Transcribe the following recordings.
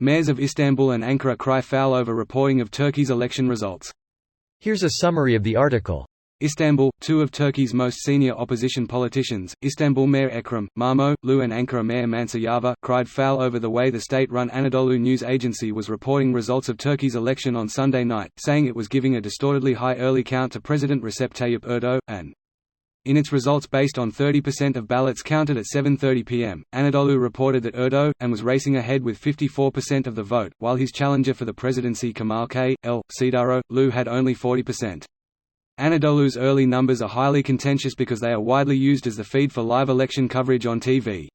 Mayors of Istanbul and Ankara cry foul over reporting of Turkey's election results. Here's a summary of the article. Istanbul, two of Turkey's most senior opposition politicians, Istanbul Mayor Ekrem İmamoğlu and Ankara Mayor Mansur Yavaş, cried foul over the way the state-run Anadolu news agency was reporting results of Turkey's election on Sunday night, saying it was giving a distortedly high early count to President Recep Tayyip Erdoğan. In its results based on 30% of ballots counted at 7:30 p.m., Anadolu reported that Erdoğan was racing ahead with 54% of the vote, while his challenger for the presidency Kemal Kılıçdaroğlu had only 40%. Anadolu's early numbers are highly contentious because they are widely used as the feed for live election coverage on TV.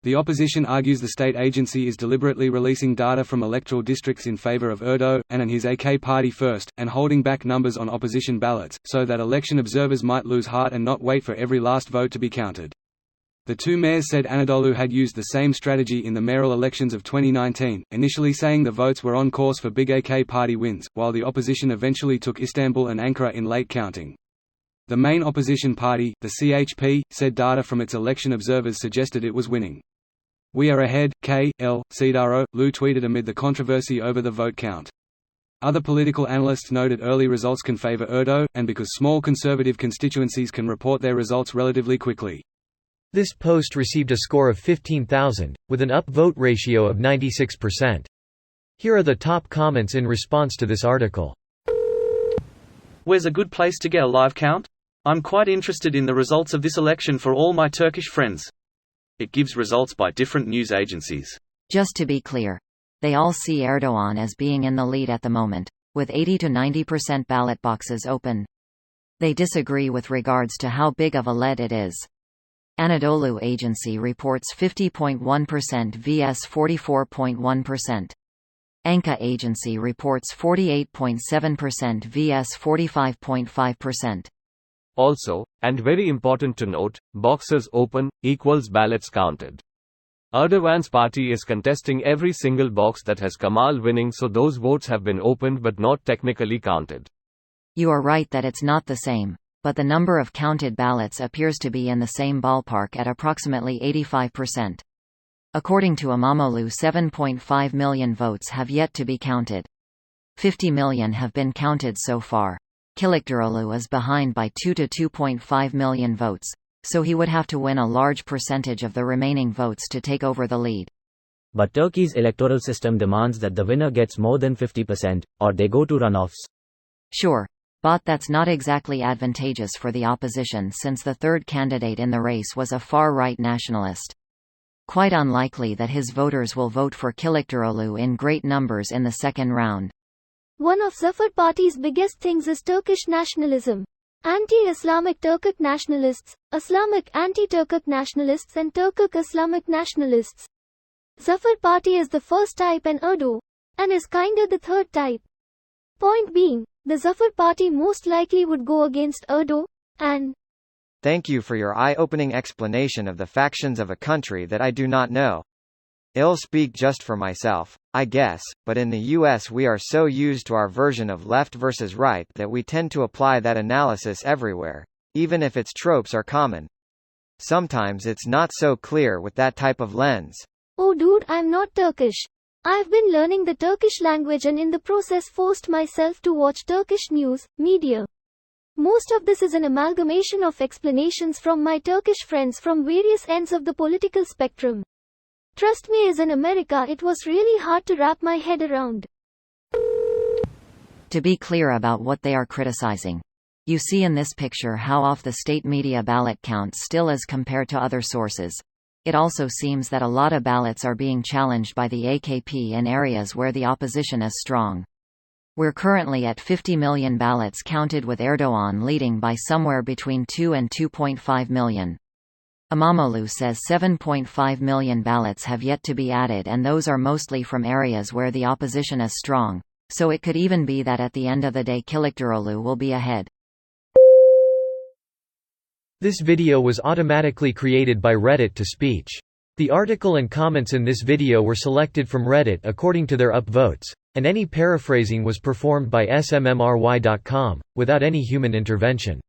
The opposition argues the state agency is deliberately releasing data from electoral districts in favor of Erdoğan and his AK party first, and holding back numbers on opposition ballots, so that election observers might lose heart and not wait for every last vote to be counted. The two mayors said Anadolu had used the same strategy in the mayoral elections of 2019, initially saying the votes were on course for big AK party wins, while the opposition eventually took Istanbul and Ankara in late counting. The main opposition party, the CHP, said data from its election observers suggested it was winning. "We are ahead," Kılıçdaroğlu tweeted amid the controversy over the vote count. Other political analysts noted early results can favor Erdoğan, and because small conservative constituencies can report their results relatively quickly. This post received a score of 15,000, with an upvote ratio of 96%. Here are the top comments in response to this article. Where's a good place to get a live count? I'm quite interested in the results of this election for all my Turkish friends. It gives results by different news agencies. Just to be clear, they all see Erdoğan as being in the lead at the moment, with 80 to 90% ballot boxes open. They disagree with regards to how big of a lead it is. Anadolu agency reports 50.1% vs 44.1%. Anka agency reports 48.7% vs 45.5%. Also, and very important to note, boxes open equals ballots counted. Erdoğan's party is contesting every single box that has Kemal winning, so those votes have been opened but not technically counted. You are right that it's not the same, but the number of counted ballots appears to be in the same ballpark at approximately 85%. According to İmamoğlu, 7.5 million votes have yet to be counted. 50 million have been counted so far. Kılıçdaroğlu is behind by 2 to 2.5 million votes, so he would have to win a large percentage of the remaining votes to take over the lead. But Turkey's electoral system demands that the winner gets more than 50%, or they go to runoffs. Sure. But that's not exactly advantageous for the opposition, since the third candidate in the race was a far-right nationalist. Quite unlikely that his voters will vote for Kılıçdaroğlu in great numbers in the second round. One of Zafer Party's biggest things is Turkish nationalism. Anti-Islamic Turkic nationalists, Islamic anti-Turkic nationalists and Turkic Islamic nationalists. Zafer Party is the first type and Erdoğan is kinda the third type. Point being, the Zafer Party most likely would go against Erdoğan. Thank you for your eye-opening explanation of the factions of a country that I do not know. I'll speak just for myself, I guess, but in the US we are so used to our version of left versus right that we tend to apply that analysis everywhere, even if its tropes are common. Sometimes it's not so clear with that type of lens. Oh dude, I'm not Turkish. I've been learning the Turkish language and in the process forced myself to watch Turkish news, media. Most of this is an amalgamation of explanations from my Turkish friends from various ends of the political spectrum. Trust me, as in America it was really hard to wrap my head around. To be clear about what they are criticizing. You see in this picture how off the state media ballot count still is compared to other sources. It also seems that a lot of ballots are being challenged by the AKP in areas where the opposition is strong. We're currently at 50 million ballots counted, with Erdoğan leading by somewhere between 2 and 2.5 million. İmamoğlu says 7.5 million ballots have yet to be added, and those are mostly from areas where the opposition is strong, so it could even be that at the end of the day Kılıçdaroğlu will be ahead. This video was automatically created by Reddit to speech. The article and comments in this video were selected from Reddit according to their upvotes, and any paraphrasing was performed by smmry.com, without any human intervention.